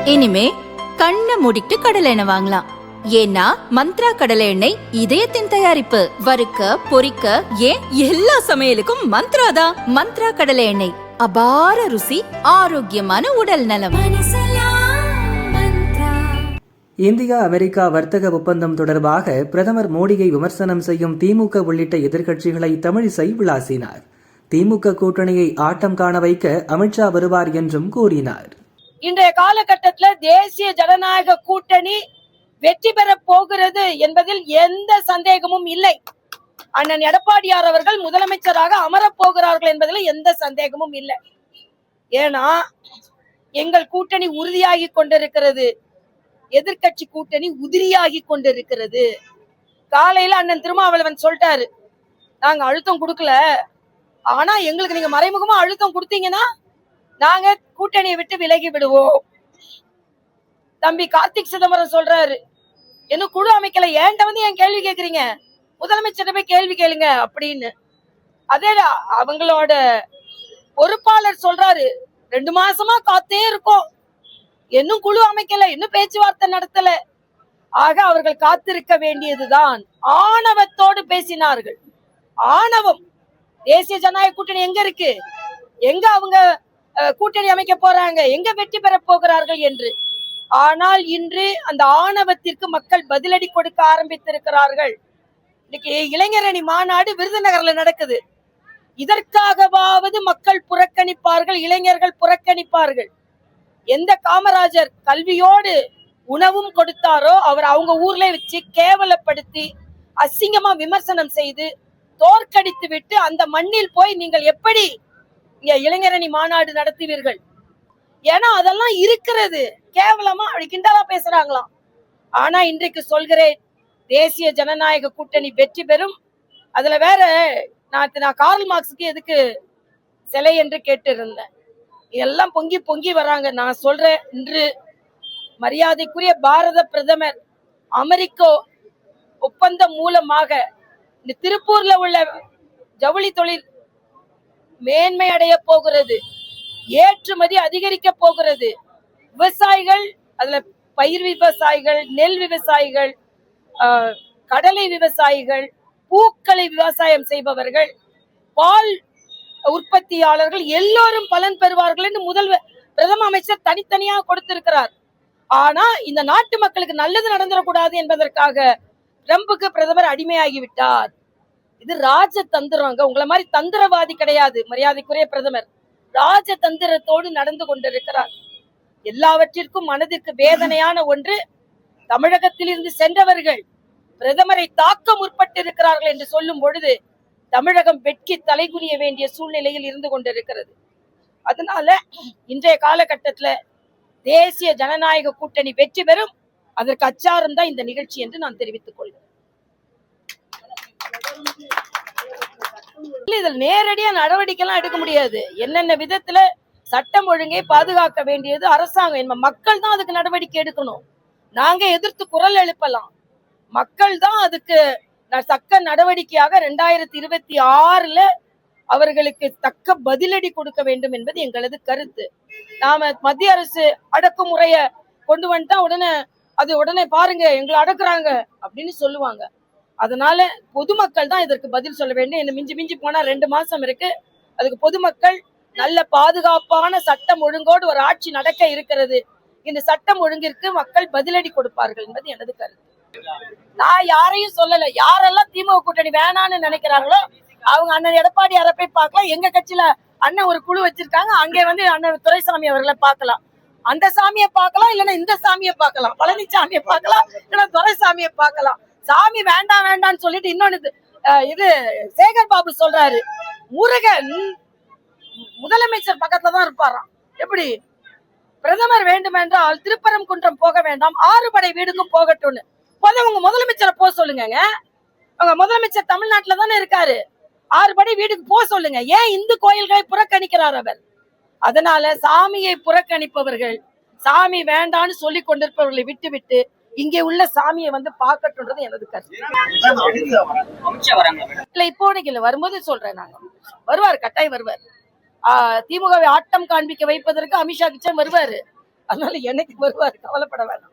இனிமே கண்ணை மூடிட்டு கடலை எண்ணெய் வாங்கலாம். ஏன்னா மந்த்ரா கடலை எண்ணெய் இதயத்தின் தயாரிப்பு. வறுக்க பொரிக்க ஏன் எல்லா சமையலுக்கும் மந்த்ரா தான். மந்த்ரா கடலை எண்ணெய், அபார ருசி, ஆரோக்கியமான உடல் நலம். இந்தியா அமெரிக்கா வர்த்தக ஒப்பந்தம் தொடர்பாக பிரதமர் மோடியை விமர்சனம் செய்யும் திமுக உள்ளிட்ட எதிர்க்கட்சிகளை தமிழிசை விளாசினார். திமுக கூட்டணியை ஆட்டம் காண வைக்க அமித்ஷா வருவார் என்றும் கூறினார். இன்றைய காலகட்டத்தில் தேசிய ஜனநாயக கூட்டணி வெற்றி பெற போகிறது என்பதில் எந்த சந்தேகமும் இல்லை. அண்ணன் எடப்பாடியார் அவர்கள் முதலமைச்சராக அமரப் போகிறார்கள் என்பதில் எந்த சந்தேகமும் இல்லை. ஏன்னா எங்கள் கூட்டணி உறுதியாகி கொண்டிருக்கிறது, எதிர்கட்சி கூட்டணி உதிரியாகி கொண்டிருக்கிறது. காலையில அண்ணன் திருமாவளவன் சொல்லிட்டாரு, நாங்க அழுத்தம் கொடுக்கல, ஆனா எங்களுக்கு நீங்க மறைமுகமா அழுத்தம் கொடுத்தீங்கன்னா நாங்க கூட்டணியை விட்டு விலகி விடுவோம். தம்பி கார்த்திக் சிதம்பரம் சொல்றாரு, இன்னும் குழு அமைக்கல, ஏன்ட்ட வந்து என் கேள்வி கேக்குறீங்க, முதலமைச்சர் போய் கேள்வி கேளுங்க அப்படின்னு. அதே அவங்களோட பொறுப்பாளர் சொல்றாரு, 2 மாசமா காத்தே இருக்கோம், இன்னும் குழு அமைக்கல, இன்னும் பேச்சுவார்த்தை நடத்தல. ஆக அவர்கள் காத்திருக்க வேண்டியதுதான். ஆணவத்தோடு பேசினார்கள். ஆணவம். தேசிய ஜனநாயக கூட்டணி எங்க இருக்கு, எங்க அவங்க கூட்டணி அமைக்க போறாங்க, எங்க வெற்றி பெற போகிறார்கள் என்று. ஆனால் இன்று அந்த ஆணவத்திற்கு மக்கள் பதிலடி கொடுக்க ஆரம்பித்திருக்கிறார்கள். இன்னைக்கு இளைஞரணி மாநாடு விருதுநகர்ல நடக்குது. இதற்காகவாவது மக்கள் புறக்கணிப்பார்கள், இளைஞர்கள் புறக்கணிப்பார்கள். எந்த காமராஜர் கல்வியோடு உணவும் கொடுத்தாரோ அவர் அவங்க ஊர்ல வச்சு கேவலப்படுத்தி அசிங்கமா விமர்சனம் செய்து தோற்கடித்து விட்டு அந்த மண்ணில் போய் நீங்கள் எப்படி இங்க இளைஞரணி மாநாடு நடத்துவீர்கள்? ஏன்னா அதெல்லாம் இருக்கிறது, கேவலமா அப்படி கிண்டலா பேசுறாங்களாம். ஆனா இன்றைக்கு சொல்கிறேன், தேசிய ஜனநாயக கூட்டணி வெற்றி பெறும். அதுல வேற நான் கார்ல் மார்க்ஸுக்கு எதுக்கு சிலை என்று கேட்டு இருந்தேன். எல்லாம் பொங்கி பொங்கி வராங்க. நான் சொல்றேன், இன்று மரியாதைக்குரிய பாரத பிரதமர் அமெரிக்க ஒப்பந்தம் மூலமாக இந்த திருப்பூர்ல உள்ள ஜவுளி தொழில் மேன்மை அடைய போகிறது, ஏற்றுமதி அதிகரிக்க போகிறது. விவசாயிகள், அதுல பயிர் விவசாயிகள், நெல் விவசாயிகள், கடலை விவசாயிகள், பூக்களை விவசாயம் செய்பவர்கள், பால் உற்பத்தியாளர்கள் எல்லோரும் பலன் பெறுவார்கள் என்று பிரதம அமைச்சர் தனித்தனியாக கொடுத்திருக்கிறார். ஆனா இந்த நாட்டு மக்களுக்கு நல்லது நடந்துடக்கூடாது என்பதற்காக ட்ரம்புக்கு பிரதமர் அடிமையாகிவிட்டார். இது ராஜதந்திரங்க. உங்களை மாதிரி தந்திரவாதி கிடையாது மரியாதைக்குரிய பிரதமர். ராஜதந்திரத்தோடு நடந்து கொண்டிருக்கிறார். எல்லாவற்றிற்கும் மனதிற்கு வேதனையான ஒன்று, தமிழகத்தில் இருந்து சென்றவர்கள் பிரதமரை தாக்க முற்பட்டிருக்கிறார்கள் என்று சொல்லும் பொழுது தமிழகம் வெட்கி தலைகுனிய வேண்டிய சூழ்நிலையில் இருந்து கொண்டிருக்கிறது. அதனால இன்றைய காலகட்டத்துல தேசிய ஜனநாயக கூட்டணி வெற்றி பெறும். அதற்கு அச்சாரம் தான் இந்த நிகழ்ச்சி என்று நான் தெரிவித்துக் கொள்கிறேன். இதில் நேரடியா நடவடிக்கை எல்லாம் எடுக்க முடியாது. என்னென்ன விதத்துல சட்டம் ஒழுங்கை பாதுகாக்க வேண்டியது அரசாங்கம். மக்கள் தான் அதுக்கு நடவடிக்கை எடுக்கணும். நாங்க எதிர்த்து குரல் எழுப்பலாம், மக்கள் தான் அதுக்கு தக்க நடவடிக்கையாக 2026 அவர்களுக்கு தக்க பதிலடி கொடுக்க வேண்டும் என்பது எங்களது கருத்து. நாம மத்திய அரசு அடக்குமுறைய கொண்டு வந்துட்டா உடனே பாருங்க எங்களை அடக்குறாங்க அப்படின்னு சொல்லுவாங்க. அதனால பொதுமக்கள் தான் இதற்கு பதில் சொல்ல வேண்டும். என்ன மிஞ்சி மிஞ்சி போனா 2 மாசம் இருக்கு. அதுக்கு பொதுமக்கள் நல்ல பாதுகாப்பான சட்டம் ஒழுங்கோடு ஒரு ஆட்சி நடக்க இருக்கிறது. இந்த சட்டம் ஒழுங்கிற்கு மக்கள் பதிலடி கொடுப்பார்கள் என்பது எனது கருத்து. நான் யாரையும் சொல்லல. யாரெல்லாம் திமுக கூட்டணி வேணான்னு நினைக்கிறாங்களோ அவங்க அண்ணன் எடப்பாடியாரை போய் பார்க்கலாம். எங்க கட்சியில அண்ணன் ஒரு குழு வச்சிருக்காங்க, அங்கே வந்து அண்ணன் துரைசாமி அவர்களை பார்க்கலாம். அந்த சாமியை பார்க்கலாம், இல்லைன்னா இந்த சாமியை பார்க்கலாம், பழனிசாமியை பார்க்கலாம், இல்லைன்னா துரைசாமியை பார்க்கலாம். சாமி வேண்டாம் வேண்டாம்னு சொல்லிட்டு இன்னொன்னு இது சேகர் பாபு சொல்றாரு, முருகன் முதலமைச்சர் பக்கத்துல தான் இருப்பாராம். எப்படி பிரதமர் வேண்டுமென்றால் திருப்பரங்குன்றம் போக வேண்டாம், 6 படை வீடுக்கும் போகட்டும்னு உங்க முதலமைச்சரை போக சொல்லுங்க. உங்க முதலமைச்சர் தமிழ்நாட்டுல தானே இருக்காரு, 6 படை வீடுக்கு போக சொல்லுங்க. ஏன் இந்து கோயில்களை புறக்கணிக்கிறார் அவர்? அதனால சாமியை புறக்கணிப்பவர்கள், சாமி வேண்டான்னு சொல்லி கொண்டிருப்பவர்களை விட்டு இங்கே உள்ள சாமியை வந்து பார்க்கட்டும்ன்றது எனது கருத்து. இல்ல இப்போதைக்கு இல்ல, வரும்போது சொல்றேன். நாங்க வருவார், கட்டாயம் வருவார். திமுகவை ஆட்டம் காண்பிக்க வைப்பதற்கு அமித்ஷா கிச்சன் வருவாரு. அதனால என்னைக்கு வருவாரு, கவலைப்பட வேண்டாம்.